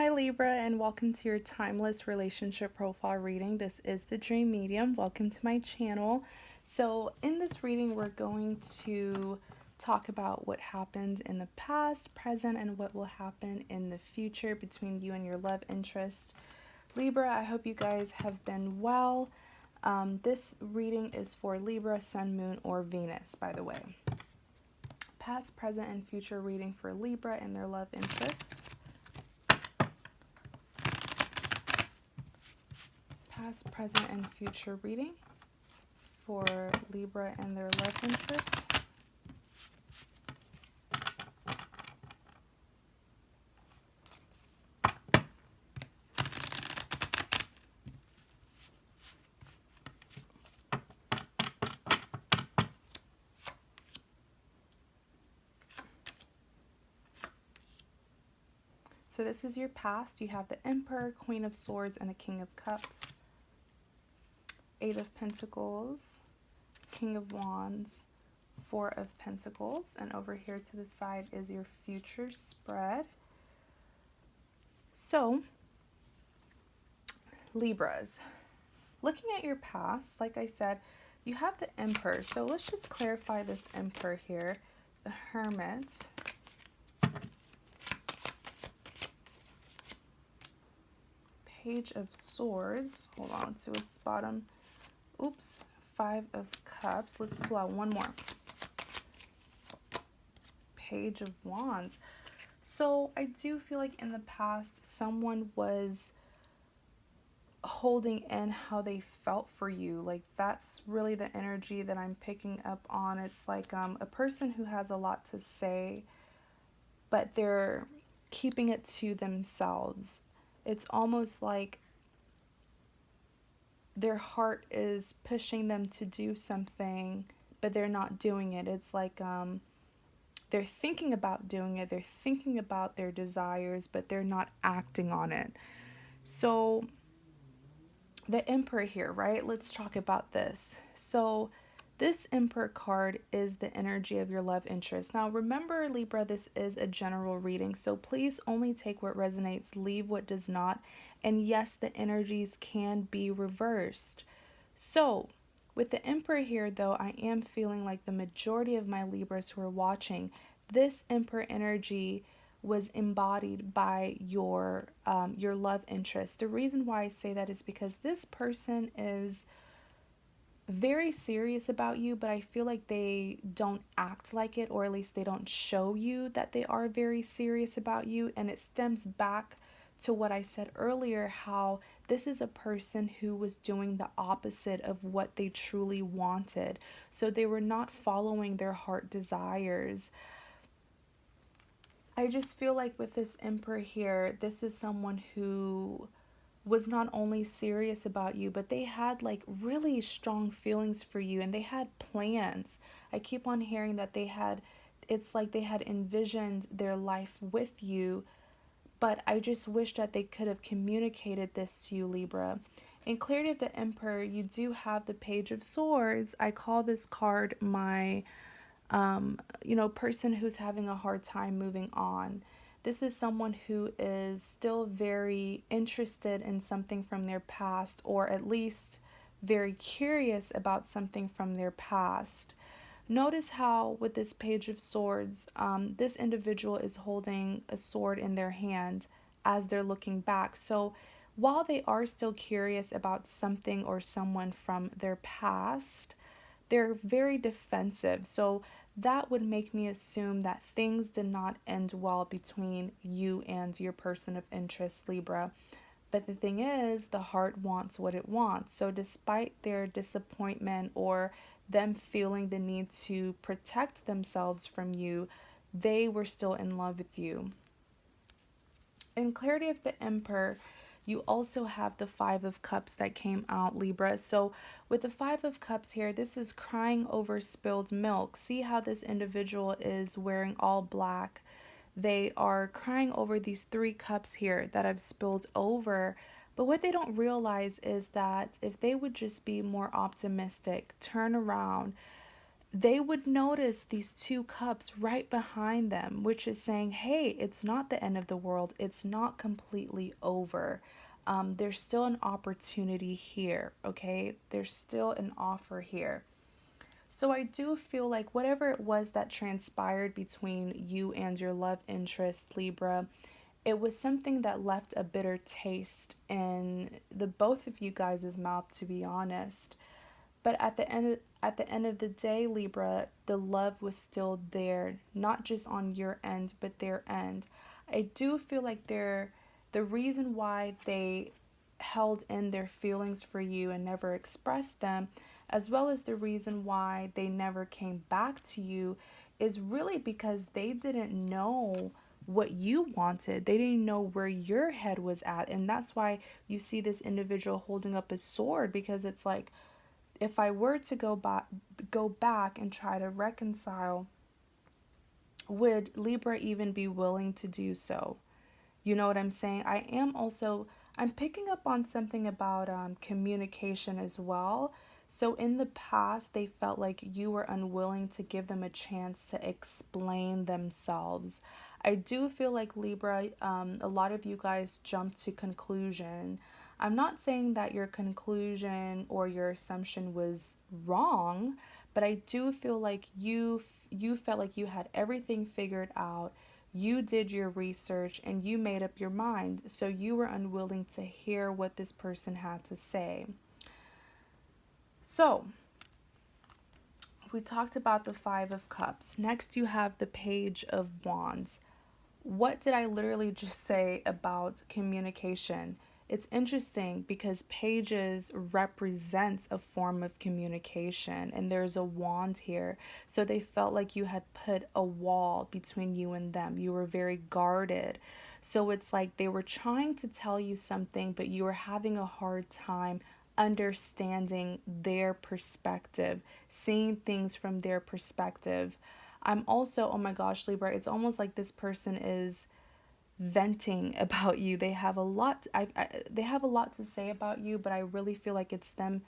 Hi Libra, and welcome to your timeless relationship profile reading. This is the Dream Medium. Welcome to my channel. So in this reading, we're going to talk about what happened in the past, present, and what will happen in the future between you and your love interest. Libra, I hope you guys have been well. This reading is for Libra, Sun, Moon, or Venus, by the way. Past, present, and future reading for Libra and their love interest. Past, present, and future reading for Libra and their love interest. So this is your past. You have the Emperor, Queen of Swords, and the King of Cups. Eight of Pentacles, King of Wands, Four of Pentacles, and over here to the side is your future spread. So, Libras, looking at your past, like I said, you have the Emperor. So let's just clarify this Emperor here. The Hermit. Page of Swords. Hold on, let's see what's bottom. Oops. Five of Cups. Let's pull out one more. Page of Wands. So I do feel like in the past, someone was holding in how they felt for you. Like that's really the energy that I'm picking up on. It's like a person who has a lot to say, but they're keeping it to themselves. It's almost like their heart is pushing them to do something, but they're not doing it. It's like they're thinking about doing it. They're thinking about their desires, but they're not acting on it. So the Emperor here, right? Let's talk about this. So this Emperor card is the energy of your love interest. Now, remember, Libra, this is a general reading, so please only take what resonates, leave what does not. And yes, the energies can be reversed. So with the Emperor here, though, I am feeling like the majority of my Libras who are watching, this Emperor energy was embodied by your love interest. The reason why I say that is because this person is very serious about you, but I feel like they don't act like it, or at least they don't show you that they are very serious about you. And it stems back to what I said earlier, how this is a person who was doing the opposite of what they truly wanted. So they were not following their heart desires. I just feel like with this Emperor here, this is someone who was not only serious about you, but they had like really strong feelings for you, and they had plans. I keep on hearing that it's like they had envisioned their life with you, but I just wish that they could have communicated this to you, Libra. In clarity of the Emperor, you do have the Page of Swords. I call this card my person who's having a hard time moving on. This is someone who is still very interested in something from their past, or at least very curious about something from their past. Notice how with this Page of Swords, this individual is holding a sword in their hand as they're looking back. So while they are still curious about something or someone from their past, they're very defensive. So that would make me assume that things did not end well between you and your person of interest, Libra. But the thing is, the heart wants what it wants. So despite their disappointment or them feeling the need to protect themselves from you, they were still in love with you. In clarity of the Emperor, you also have the Five of Cups that came out, Libra. So with the Five of Cups here, this is crying over spilled milk. See how this individual is wearing all black. They are crying over these three cups here that have spilled over. But what they don't realize is that if they would just be more optimistic, turn around, they would notice these two cups right behind them, which is saying, hey, it's not the end of the world. It's not completely over. There's still an opportunity here, okay? There's still an offer here. So I do feel like whatever it was that transpired between you and your love interest, Libra, it was something that left a bitter taste in the both of you guys' mouth, to be honest. But at the end of the day, Libra, the love was still there, not just on your end, but their end. I do feel like the reason why they held in their feelings for you and never expressed them, as well as the reason why they never came back to you, is really because they didn't know what you wanted. They didn't know where your head was at. And that's why you see this individual holding up his sword, because it's like, if I were to go back and try to reconcile, would Libra even be willing to do so? You know what I'm saying? I'm picking up on something about communication as well. So in the past, they felt like you were unwilling to give them a chance to explain themselves. I do feel like Libra, a lot of you guys jumped to conclusion. I'm not saying that your conclusion or your assumption was wrong, but I do feel like you felt like you had everything figured out. You did your research and you made up your mind, so you were unwilling to hear what this person had to say. So, we talked about the Five of Cups. Next, you have the Page of Wands. What did I literally just say about communication? It's interesting because pages represents a form of communication, and there's a wand here. So they felt like you had put a wall between you and them. You were very guarded. So it's like they were trying to tell you something, but you were having a hard time understanding their perspective, seeing things from their perspective. I'm also, oh my gosh, Libra, it's almost like this person is venting about you. They have a lot they have a lot to say about you, but I really feel like it's them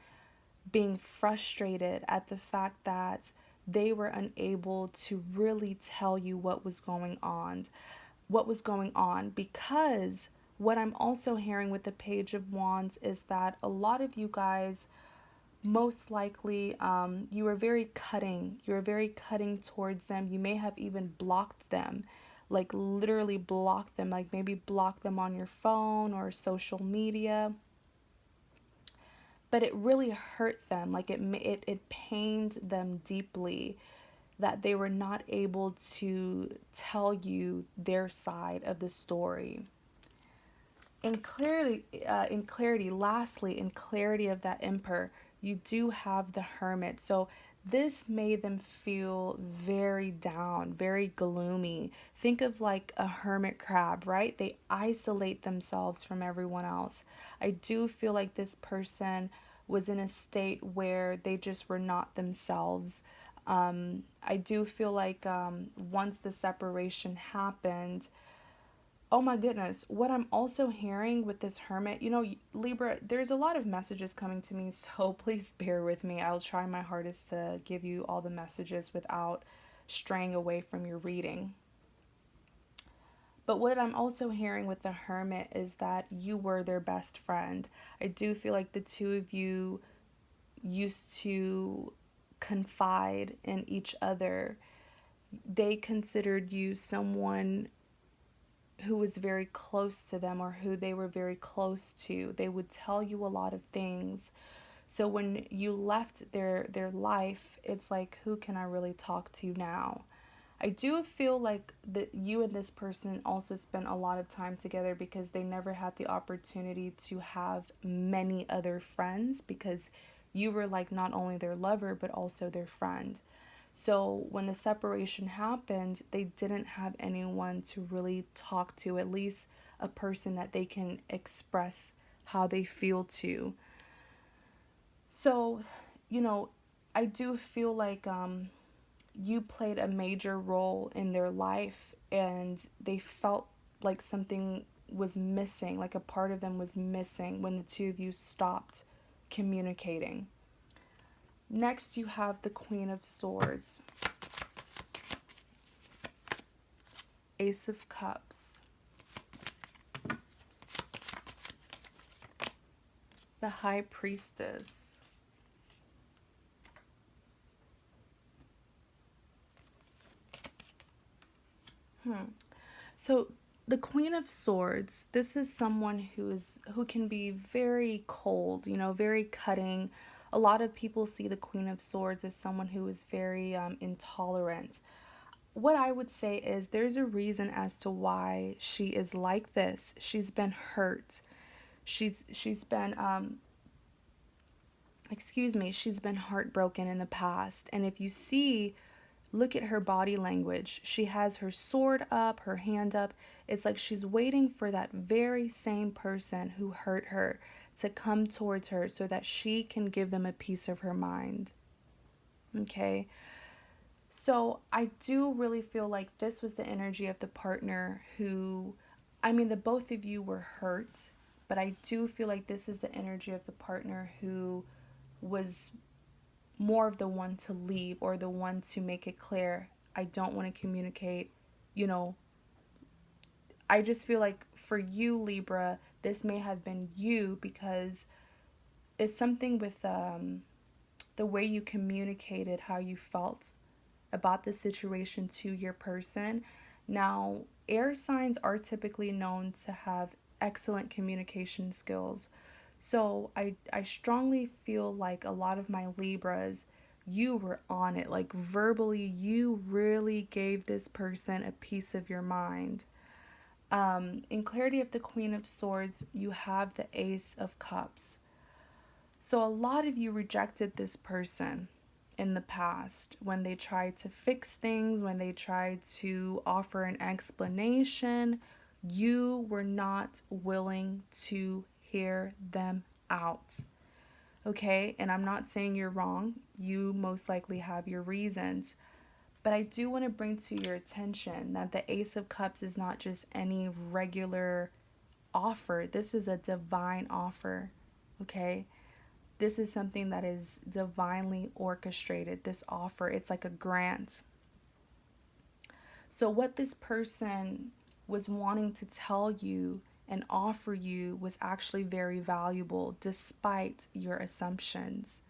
being frustrated at the fact that they were unable to really tell you what was going on, because what I'm also hearing with the Page of Wands is that a lot of you guys, most likely, you were very cutting towards them. You may have even blocked them, like literally blocked them, like maybe blocked them on your phone or social media. But it really hurt them, like it pained them deeply that they were not able to tell you their side of the story. Lastly, in clarity of that Emperor, you do have the Hermit. So this made them feel very down, very gloomy. Think of like a hermit crab, right? They isolate themselves from everyone else. I do feel like this person was in a state where they just were not themselves. I do feel like once the separation happened, oh my goodness, what I'm also hearing with this hermit, Libra, there's a lot of messages coming to me, so please bear with me. I'll try my hardest to give you all the messages without straying away from your reading. But what I'm also hearing with the hermit is that you were their best friend. I do feel like the two of you used to confide in each other. They considered you someone who was very close to them, or who they were very close to. They would tell you a lot of things. So when you left their life, it's like, who can I really talk to now? I do feel like that you and this person also spent a lot of time together because they never had the opportunity to have many other friends, because you were like not only their lover but also their friend. So when the separation happened, they didn't have anyone to really talk to, at least a person that they can express how they feel to. So, you know, I do feel like you played a major role in their life, and they felt like something was missing, like a part of them was missing when the two of you stopped communicating. Next, you have the Queen of Swords, Ace of Cups, the High Priestess, So the Queen of Swords, this is someone who can be very cold, very cutting. A lot of people see the Queen of Swords as someone who is very intolerant. What I would say is there's a reason as to why she is like this. She's been hurt. She's been she's been heartbroken in the past. And if you see, look at her body language. She has her sword up, her hand up. It's like she's waiting for that very same person who hurt her to come towards her so that she can give them a piece of her mind. Okay? So I do really feel like this was the energy of the partner who, the both of you were hurt, but I do feel like this is the energy of the partner who was more of the one to leave or the one to make it clear, I don't want to communicate. You know, I just feel like for you, Libra, this may have been you because it's something with the way you communicated how you felt about the situation to your person. Now, air signs are typically known to have excellent communication skills. So I strongly feel like a lot of my Libras, you were on it. Like verbally, you really gave this person a piece of your mind. In clarity of the Queen of Swords, you have the Ace of Cups. So a lot of you rejected this person in the past when they tried to fix things, when they tried to offer an explanation. You were not willing to hear them out. Okay? And I'm not saying you're wrong. You most likely have your reasons. But I do want to bring to your attention that the Ace of Cups is not just any regular offer. This is a divine offer. Okay? This is something that is divinely orchestrated. This offer, it's like a grant. So what this person was wanting to tell you and offer you was actually very valuable despite your assumptions.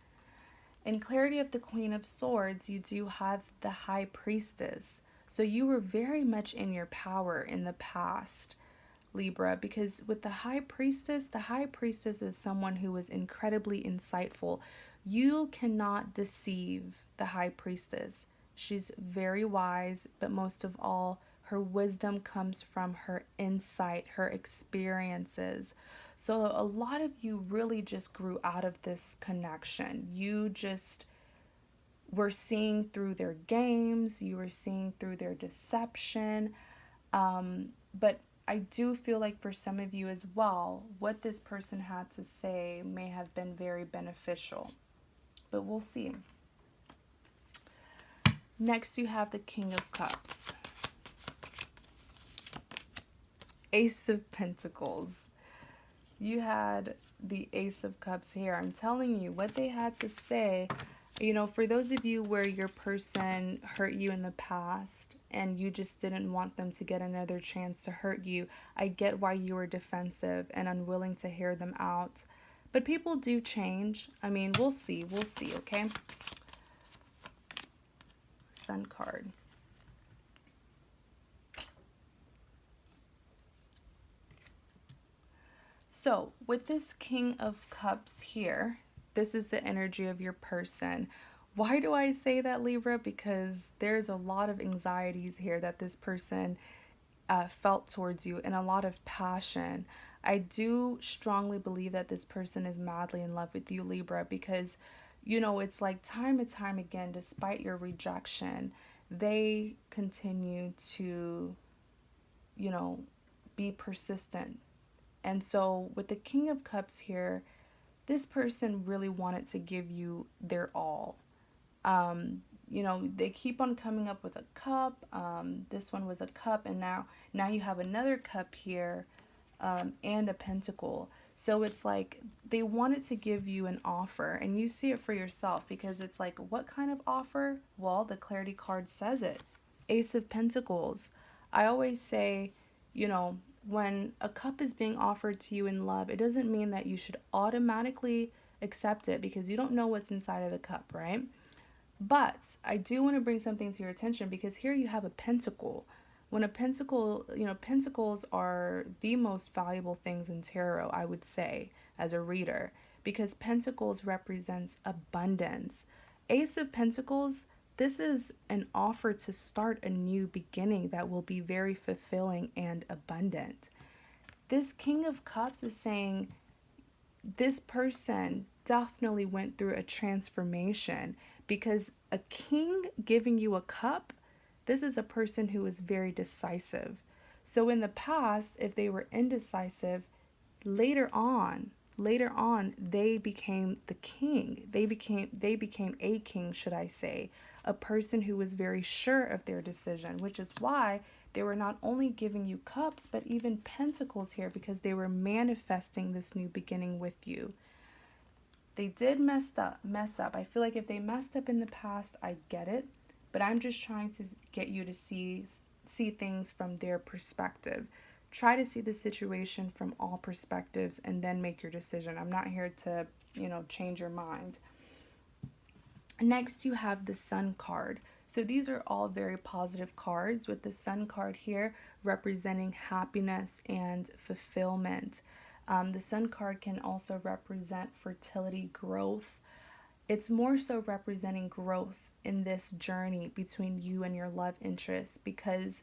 In clarity of the Queen of Swords, you do have the High Priestess. So you were very much in your power in the past, Libra, because with the High Priestess is someone who is incredibly insightful. You cannot deceive the High Priestess. She's very wise, but most of all, her wisdom comes from her insight, her experiences. So a lot of you really just grew out of this connection. You just were seeing through their games, you were seeing through their deception. But I do feel like for some of you as well, what this person had to say may have been very beneficial. But we'll see. Next, you have the King of Cups, Ace of Pentacles. You had the Ace of Cups here. I'm telling you, what they had to say, for those of you where your person hurt you in the past and you just didn't want them to get another chance to hurt you, I get why you were defensive and unwilling to hear them out. But people do change. We'll see, okay? Sun card. So with this King of Cups here, this is the energy of your person. Why do I say that, Libra? Because there's a lot of anxieties here that this person felt towards you and a lot of passion. I do strongly believe that this person is madly in love with you, Libra, because, it's like time and time again, despite your rejection, they continue to, be persistent. And so with the King of Cups here, this person really wanted to give you their all. They keep on coming up with a cup. This one was a cup, and now you have another cup here, and a pentacle. So it's like they wanted to give you an offer, and you see it for yourself because it's like, what kind of offer? Well, the clarity card says it. Ace of Pentacles. I always say, you know, when a cup is being offered to you in love, it doesn't mean that you should automatically accept it because you don't know what's inside of the cup, right? But I do want to bring something to your attention because here you have a pentacle. When a pentacle, pentacles are the most valuable things in tarot, I would say, as a reader, because pentacles represents abundance. Ace of Pentacles, this is an offer to start a new beginning that will be very fulfilling and abundant. This King of Cups is saying this person definitely went through a transformation because a king giving you a cup, this is a person who is very decisive. So in the past, if they were indecisive, later on they became the king. They became a king, should I say, a person who was very sure of their decision, which is why they were not only giving you cups, but even pentacles here because they were manifesting this new beginning with you. They did mess up. I feel like if they messed up in the past, I get it, but I'm just trying to get you to see things from their perspective. Try to see the situation from all perspectives and then make your decision. I'm not here to, change your mind. Next, you have the Sun card. So these are all very positive cards, with the Sun card here representing happiness and fulfillment. The Sun card can also represent fertility, growth. It's more so representing growth in this journey between you and your love interest because,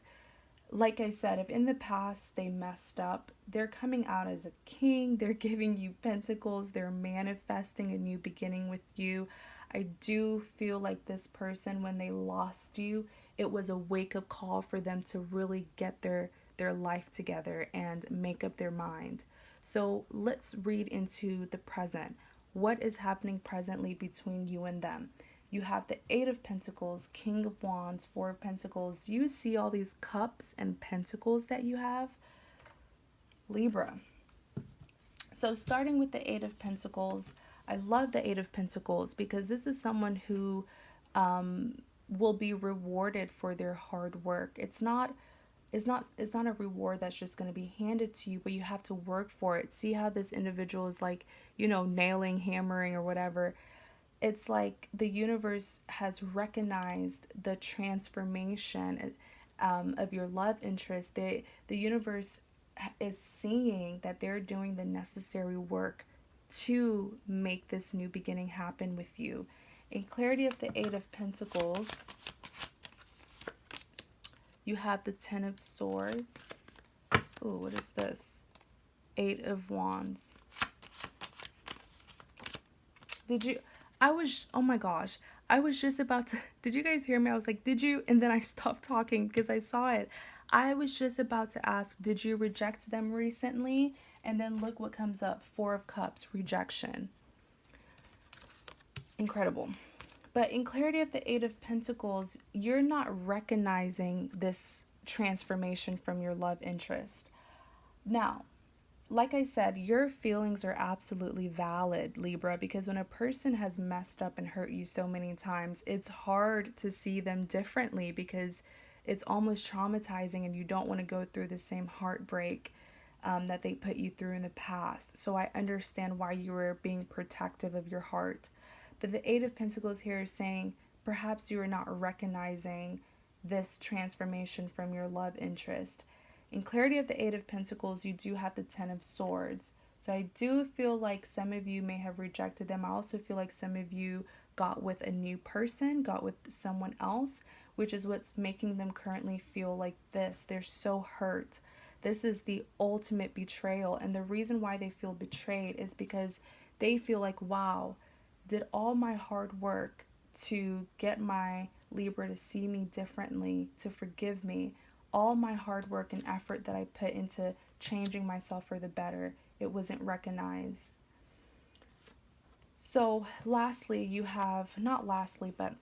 like I said, if in the past they messed up, they're coming out as a king, they're giving you pentacles, they're manifesting a new beginning with you. I do feel like this person, when they lost you, it was a wake-up call for them to really get their life together and make up their mind. So let's read into the present. What is happening presently between you and them? You have the Eight of Pentacles, King of Wands, Four of Pentacles. You see all these cups and pentacles that you have? Libra. So starting with the Eight of Pentacles, I love the Eight of Pentacles because this is someone who will be rewarded for their hard work. It's not a reward that's just going to be handed to you, but you have to work for it. See how this individual is like, nailing, hammering, or whatever. It's like the universe has recognized the transformation of your love interest. The universe is seeing that they're doing the necessary work to make this new beginning happen with you. In clarity of the Eight of Pentacles, you have the Ten of Swords. Ooh, what is this? Eight of Wands. Oh my gosh. I was just about to, did you guys hear me? I was like, did you? And then I stopped talking because I saw it. I was just about to ask, did you reject them recently? And then look what comes up. Four of Cups, rejection. Incredible. But in clarity of the Eight of Pentacles, you're not recognizing this transformation from your love interest. Now, like I said, your feelings are absolutely valid, Libra, because when a person has messed up and hurt you so many times, it's hard to see them differently because it's almost traumatizing and you don't want to go through the same heartbreak that they put you through in the past. So I understand why you were being protective of your heart. But the Eight of Pentacles here is saying perhaps you are not recognizing this transformation from your love interest. In clarity of the Eight of Pentacles, you do have the Ten of Swords. So I do feel like some of you may have rejected them. I also feel like some of you got with a new person, got with someone else, which is what's making them currently feel like this. They're so hurt. This is the ultimate betrayal. And the reason why they feel betrayed is because they feel like, wow, did all my hard work to get my Libra to see me differently, to forgive me, all my hard work and effort that I put into changing myself for the better, it wasn't recognized. So lastly, you have, not lastly, but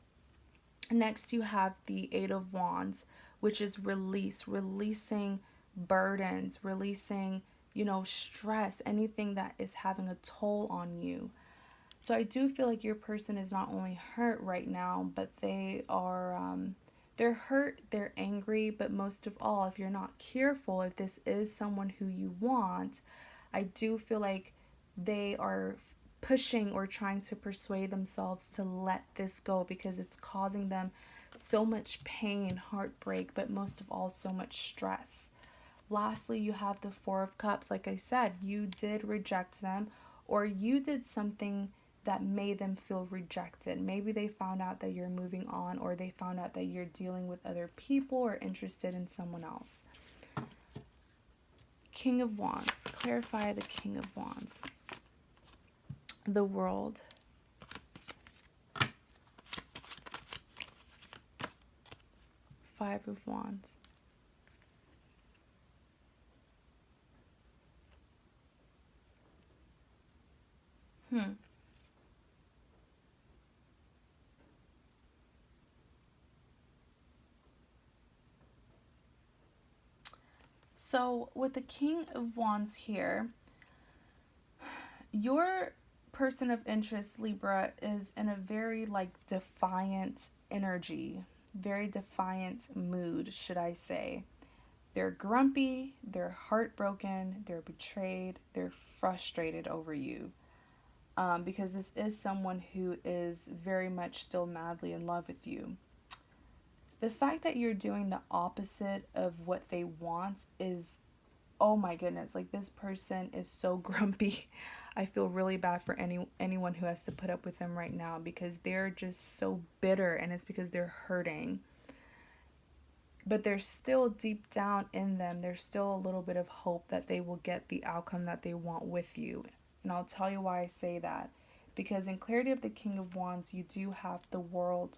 next you have the Eight of Wands, which is releasing burdens, releasing, stress, anything that is having a toll on you. So I do feel like your person is not only hurt right now, but they're hurt, they're angry, but most of all, if you're not careful, if this is someone who you want, I do feel like they are pushing or trying to persuade themselves to let this go because it's causing them so much pain, heartbreak, but most of all, so much stress. Lastly, you have the Four of Cups. Like I said, you did reject them, or you did something that made them feel rejected. Maybe they found out that you're moving on, or they found out that you're dealing with other people or interested in someone else. King of Wands. Clarify the King of Wands. The World. Five of Wands. So with the King of Wands here, your person of interest, Libra, is in a very defiant energy, very defiant mood, should I say. They're grumpy, they're heartbroken, they're betrayed, they're frustrated over you. Because this is someone who is very much still madly in love with you. The fact that you're doing the opposite of what they want is, oh my goodness, this person is so grumpy. I feel really bad for anyone who has to put up with them right now because they're just so bitter, and it's because they're hurting. But there's still deep down in them, there's still a little bit of hope that they will get the outcome that they want with you. And I'll tell you why I say that. Because in clarity of the King of Wands, you do have the World.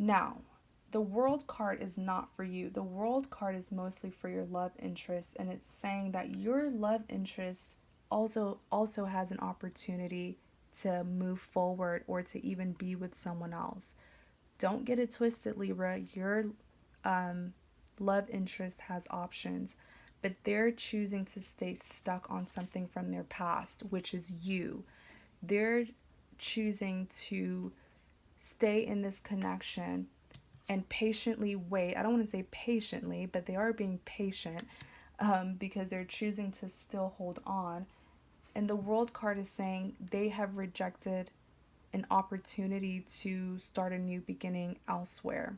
Now, the World card is not for you. The World card is mostly for your love interest, and it's saying that your love interest also has an opportunity to move forward or to even be with someone else. Don't get it twisted, Libra. Your love interest has options, but they're choosing to stay stuck on something from their past, which is you. They're choosing to stay in this connection and patiently wait. I don't want to say patiently, but they are being patient because they're choosing to still hold on. And the World card is saying they have rejected an opportunity to start a new beginning elsewhere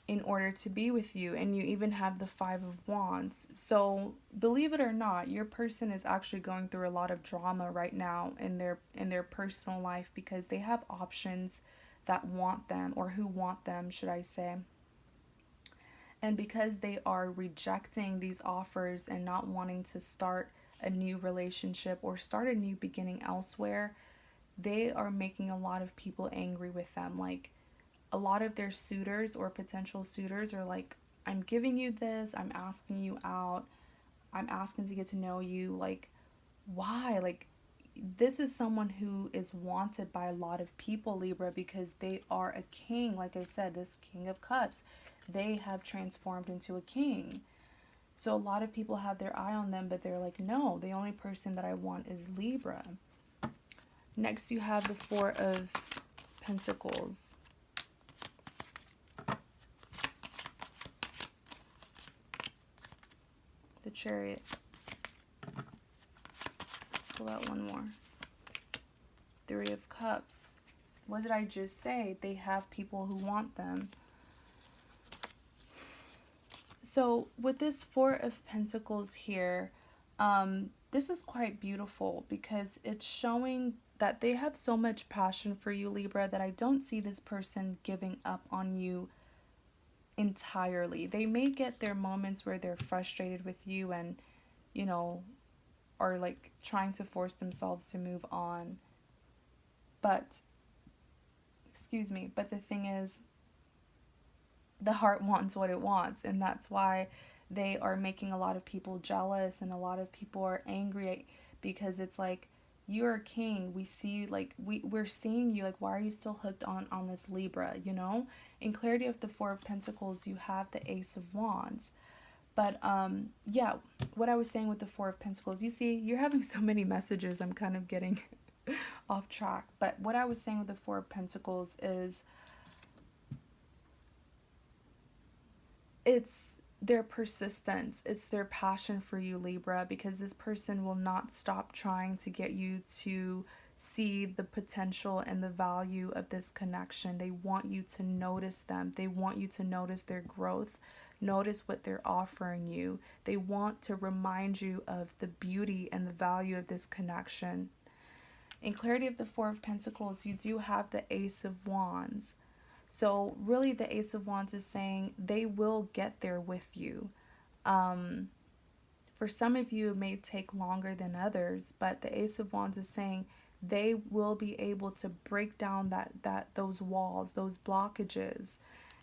in order to be with you. And you even have the Five of Wands. So believe it or not, your person is actually going through a lot of drama right now in their personal life because they have options that want them, or who want them, should I say. And because they are rejecting these offers and not wanting to start a new relationship or start a new beginning elsewhere, they are making a lot of people angry with them. A lot of their suitors or potential suitors are like, I'm giving you this, I'm asking you out, I'm asking to get to know you. Why? This is someone who is wanted by a lot of people, Libra, because they are a king. Like I said, this King of Cups, they have transformed into a king. So a lot of people have their eye on them, but they're like, no, the only person that I want is Libra. Next, you have the Four of Pentacles. The Chariot. Let's pull out one more. Three of Cups. What did I just say? They have people who want them. So with this Four of Pentacles here, this is quite beautiful because it's showing that they have so much passion for you, Libra, that I don't see this person giving up on you entirely. They may get their moments where they're frustrated with you and, are trying to force themselves to move on. But, but the thing is, the heart wants what it wants, and that's why they are making a lot of people jealous and a lot of people are angry because it's like, you're a king. We see you, we're seeing you, why are you still hooked on this Libra? In clarity of the Four of Pentacles, you have the Ace of Wands. But yeah, what I was saying with the Four of Pentacles, you see, you're having so many messages, I'm kind of getting off track. But what I was saying with the Four of Pentacles is it's their persistence, it's their passion for you, Libra, because this person will not stop trying to get you to see the potential and the value of this connection. They want you to notice them, they want you to notice their growth, notice what they're offering you. They want to remind you of the beauty and the value of this connection. In clarity of the Four of Pentacles, you do have the Ace of Wands. So really the Ace of Wands is saying they will get there with you. Um, for some of you, it may take longer than others, but the Ace of Wands is saying they will be able to break down those walls, those blockages.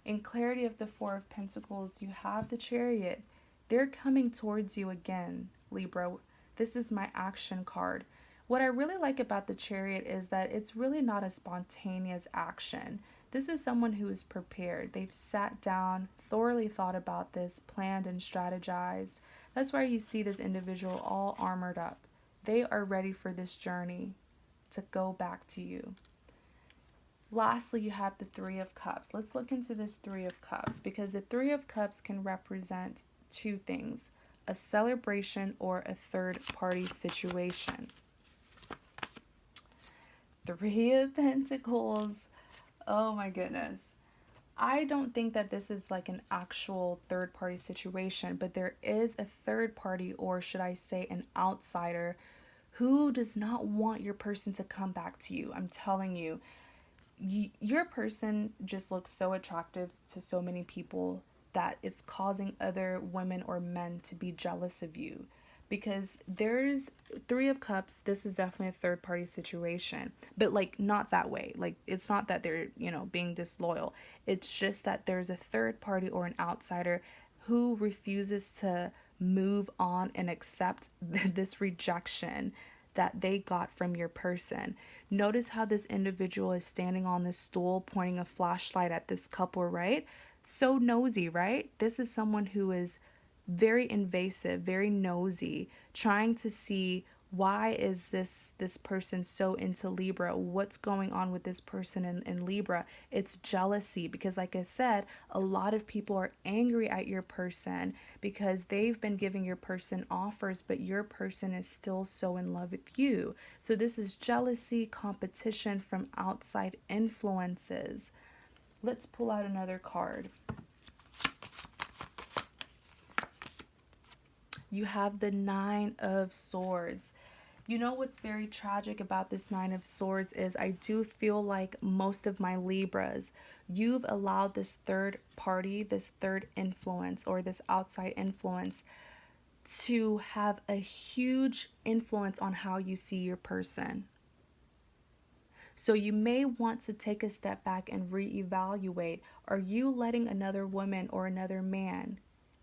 In clarity of the Four of Pentacles, you have the Chariot. They're coming towards you again, Libra. This is my action card. What I really like about the Chariot is that it's really not a spontaneous action. This is someone who is prepared. They've sat down, thoroughly thought about this, planned and strategized. That's why you see this individual all armored up. They are ready for this journey to go back to you. Lastly, you have the Three of Cups. Let's look into this Three of Cups, because the Three of Cups can represent two things: a celebration or a third party situation. Three of Pentacles. Oh my goodness. I don't think that this is like an actual third party situation, but there is a third party, or should I say an outsider, who does not want your person to come back to you. I'm telling you, your person just looks so attractive to so many people that it's causing other women or men to be jealous of you. Because there's Three of Cups, this is definitely a third party situation, but like not that way. Like it's not that they're, being disloyal. It's just that there's a third party or an outsider who refuses to move on and accept this rejection that they got from your person. Notice how this individual is standing on this stool pointing a flashlight at this couple, right? So nosy, right? This is someone who is very invasive, very nosy, trying to see why is this person so into Libra? What's going on with this person in Libra? It's jealousy, because like I said, a lot of people are angry at your person because they've been giving your person offers, but your person is still so in love with you. So this is jealousy, competition from outside influences. Let's pull out another card. You have the Nine of Swords. You know what's very tragic about this Nine of Swords is I do feel like most of my Libras, you've allowed this third party, this third influence, or this outside influence to have a huge influence on how you see your person. So you may want to take a step back and reevaluate. Are you letting another woman or another man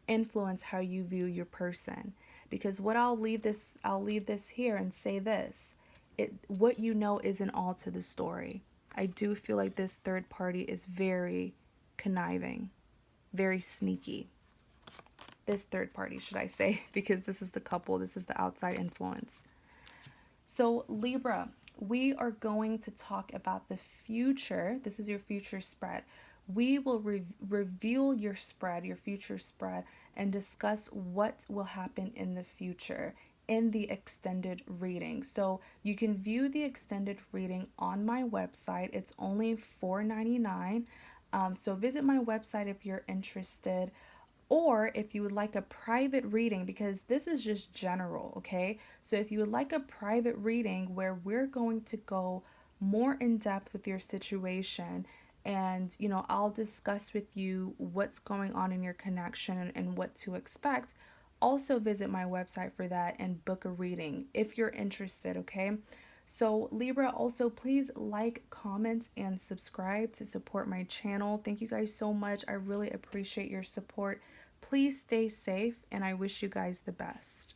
influence how you view your person? Because what I'll leave this here and say this. What you know isn't all to the story. I do feel like this third party is very conniving, very sneaky. This third party, should I say, because this is the couple, this is the outside influence. So Libra, we are going to talk about the future. This is your future spread. We will reveal your spread, your future spread, and discuss what will happen in the future in the extended reading. So you can view the extended reading on my website. It's only $4.99. So visit my website if you're interested. Or if you would like a private reading, because this is just general, okay? So if you would like a private reading where we're going to go more in depth with your situation, and I'll discuss with you what's going on in your connection and what to expect, also visit my website for that and book a reading if you're interested, okay? So Libra, also please like, comment, and subscribe to support my channel. Thank you guys so much. I really appreciate your support. Please stay safe, and I wish you guys the best.